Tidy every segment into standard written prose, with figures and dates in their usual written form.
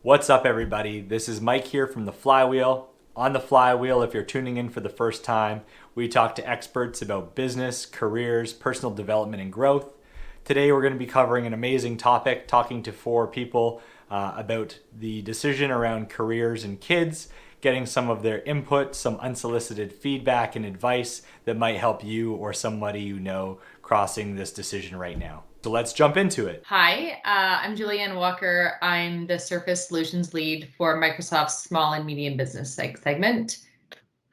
What's up, everybody? This is Mike here from The Flywheel. On The Flywheel, if you're tuning in for the first time, we talk to experts about business, careers, personal development, and growth. Today, we're going to be covering an amazing topic, talking to four people about the decision around careers and kids, getting some of their input, some unsolicited feedback and advice that might help you or somebody you know crossing this decision right now. So let's jump into it. Hi, I'm Julianne Walker. I'm the Surface Solutions Lead for Microsoft's Small and Medium Business segment.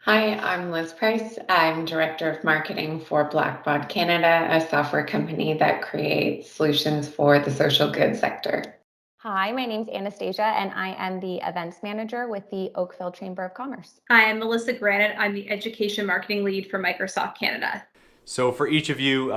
Hi, I'm Liz Price. I'm Director of Marketing for Blackbaud Canada, a software company that creates solutions for the social goods sector. Hi, my name's Anastasia, and I am the Events Manager with the Oakville Chamber of Commerce. Hi, I'm Melissa Granite. I'm the Education Marketing Lead for Microsoft Canada. So for each of you,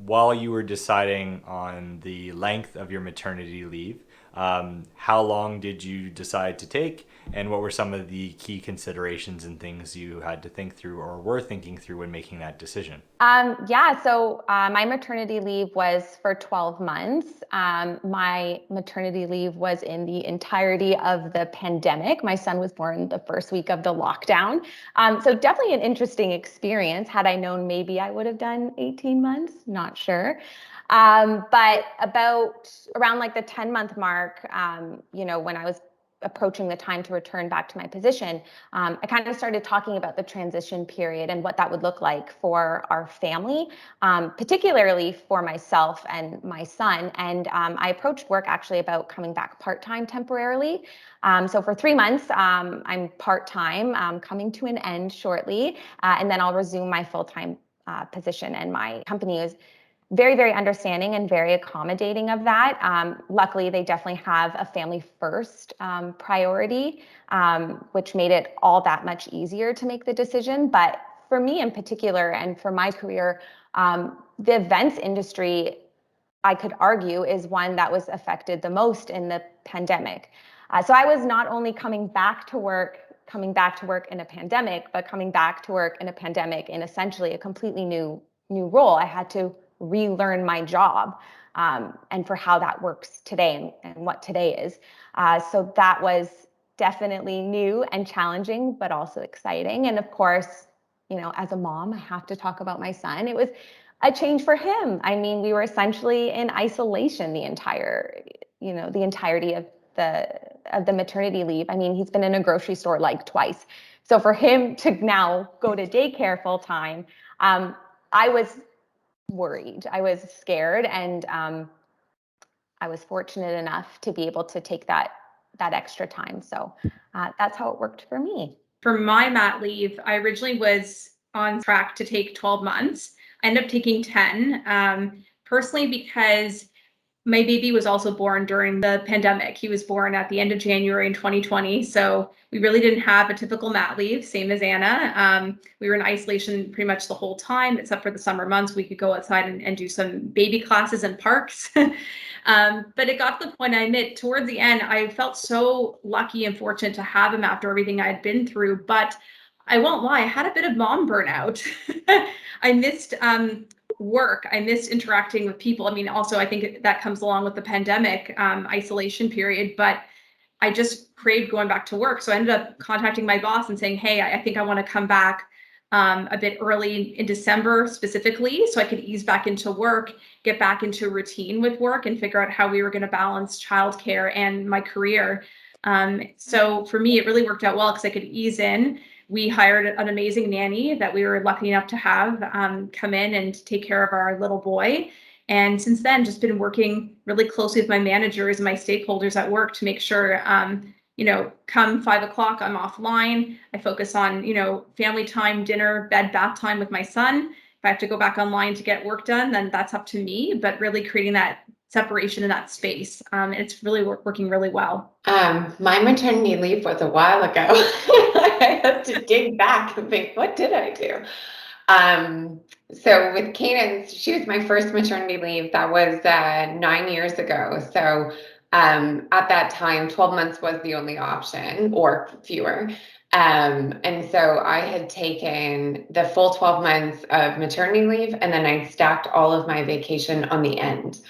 while you were deciding on the length of your maternity leave, how long did you decide to take, and what were some of the key considerations and things you had to think through or were thinking through when making that decision? So my maternity leave was for 12 months. My maternity leave was in the entirety of the pandemic. My son was born the first week of the lockdown. So definitely an interesting experience. Had I known, maybe I would have done 18 months, not sure. But about around like the 10-month mark, when I was approaching the time to return back to my position, I kind of started talking about the transition period and what that would look like for our family, particularly for myself and my son. And I approached work actually about coming back part-time temporarily. So for 3 months, I'm part-time, coming to an end shortly, and then I'll resume my full-time position. And my company is very, very understanding and very accommodating of that. Luckily, they definitely have a family first priority, which made it all that much easier to make the decision. But for me in particular, and for my career, the events industry, I could argue, is one that was affected the most in the pandemic. So I was not only coming back to work in a pandemic, but coming back to work in a pandemic in essentially a completely new role. I had to relearn my job and for how that works today and what today is. So that was definitely new and challenging, but also exciting. And of course, as a mom, I have to talk about my son. It was a change for him. I mean, we were essentially in isolation the entirety of the maternity leave. I mean, he's been in a grocery store like twice. So for him to now go to daycare full time, I was worried. I was scared, and I was fortunate enough to be able to take that extra time. So that's how it worked for me. For my mat leave, I originally was on track to take 12 months. I ended up taking 10, personally because my baby was also born during the pandemic. He was born at the end of January in 2020. So we really didn't have a typical mat leave, same as Anna. We were in isolation pretty much the whole time, except for the summer months. We could go outside and do some baby classes in parks. But it got to the point, I admit, towards the end, I felt so lucky and fortunate to have him after everything I had been through. But I won't lie, I had a bit of mom burnout. I missed work. I missed interacting with people. I mean, also, I think that comes along with the pandemic isolation period, but I just craved going back to work. So I ended up contacting my boss and saying, hey, I think I want to come back a bit early in December specifically, so I could ease back into work, get back into routine with work, and figure out how we were going to balance childcare and my career. So for me, it really worked out well because I could ease in. We hired an amazing nanny that we were lucky enough to have come in and take care of our little boy. And since then, just been working really closely with my managers and my stakeholders at work to make sure, come 5 o'clock, I'm offline. I focus on, family time, dinner, bed, bath time with my son. If I have to go back online to get work done, then that's up to me. But really creating that separation in that space. And it's really working really well. My maternity leave was a while ago. I have to dig back and think, what did I do? So with Cadence, she was my first maternity leave. That was 9 years ago. So at that time, 12 months was the only option, or fewer. And so I had taken the full 12 months of maternity leave, and then I stacked all of my vacation on the end.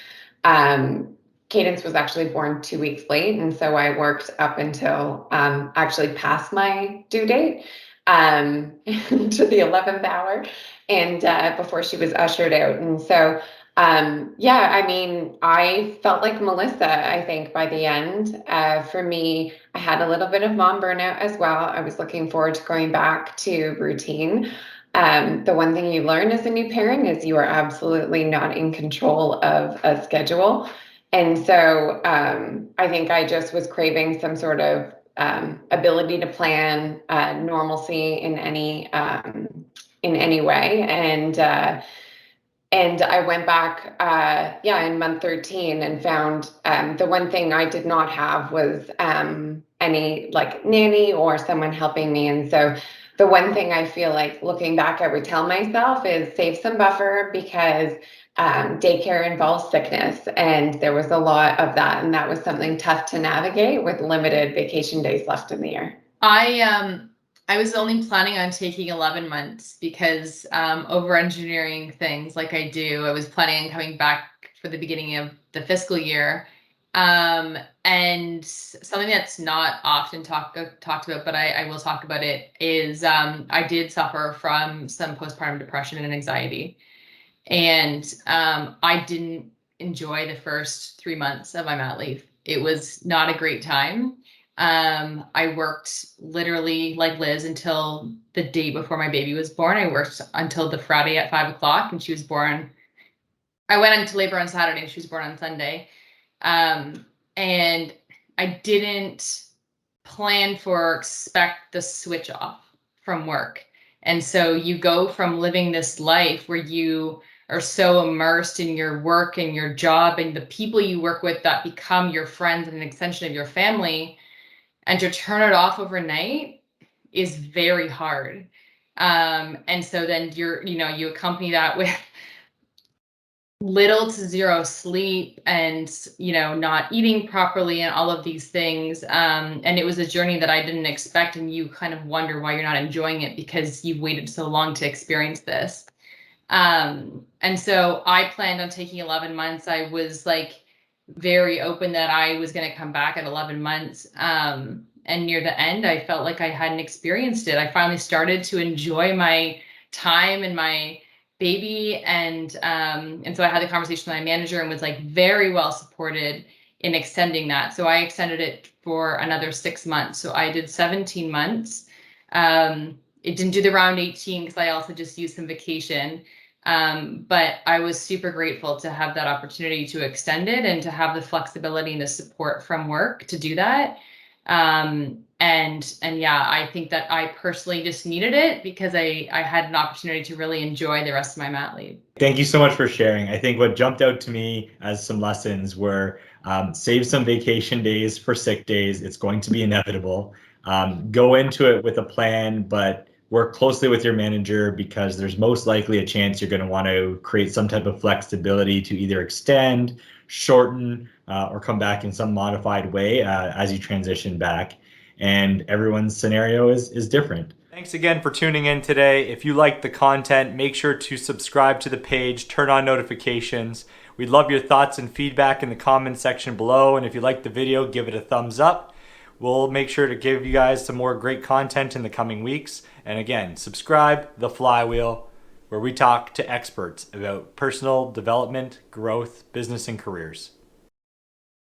Cadence was actually born 2 weeks late, and so I worked up until actually past my due date, to the 11th hour, and before she was ushered out. And so, yeah, I mean, I felt like Melissa, I think, by the end. For me, I had a little bit of mom burnout as well. I was looking forward to going back to routine. The one thing you learn as a new parent is you are absolutely not in control of a schedule. And so I think I just was craving some sort of ability to plan, normalcy in any way. And I went back, yeah, in month 13 and found the one thing I did not have was any like nanny or someone helping me. And so the one thing I feel like looking back, I would tell myself is save some buffer, because daycare involves sickness, and there was a lot of that. And that was something tough to navigate with limited vacation days left in the year. I was only planning on taking 11 months because over engineering things like I do, I was planning on coming back for the beginning of the fiscal year. And something that's not often talked about, but I will talk about it, is I did suffer from some postpartum depression and anxiety. And I didn't enjoy the first 3 months of my mat leave. It was not a great time. I worked literally like Liz until the day before my baby was born. I worked until the Friday at 5 o'clock, and she was born. I went into labor on Saturday and she was born on Sunday. And I didn't plan for or expect the switch off from work. And so you go from living this life where you are so immersed in your work and your job and the people you work with that become your friends and an extension of your family, and to turn it off overnight is very hard. And so then you accompany that with little to zero sleep and not eating properly and all of these things, and it was a journey that I didn't expect, and you kind of wonder why you're not enjoying it because you've waited so long to experience this. And so I planned on taking 11 months. I was like very open that I was going to come back at 11 months. And near the end, I felt like I hadn't experienced it. I finally started to enjoy my time and my baby. And so I had the conversation with my manager and was like very well supported in extending that. So I extended it for another 6 months. So I did 17 months. It didn't do the round 18 because I also just used some vacation. But I was super grateful to have that opportunity to extend it and to have the flexibility and the support from work to do that. And yeah, I think that I personally just needed it because I had an opportunity to really enjoy the rest of my mat leave. Thank you so much for sharing. I think what jumped out to me as some lessons were save some vacation days for sick days. It's going to be inevitable. Go into it with a plan, but work closely with your manager, because there's most likely a chance you're going to want to create some type of flexibility to either extend, shorten, or come back in some modified way as you transition back. And everyone's scenario is different. Thanks again for tuning in today. If you liked the content, make sure to subscribe to the page, turn on notifications. We'd love your thoughts and feedback in the comment section below. And if you liked the video, give it a thumbs up. We'll make sure to give you guys some more great content in the coming weeks. And again, subscribe The Flywheel, where we talk to experts about personal development, growth, business, and careers.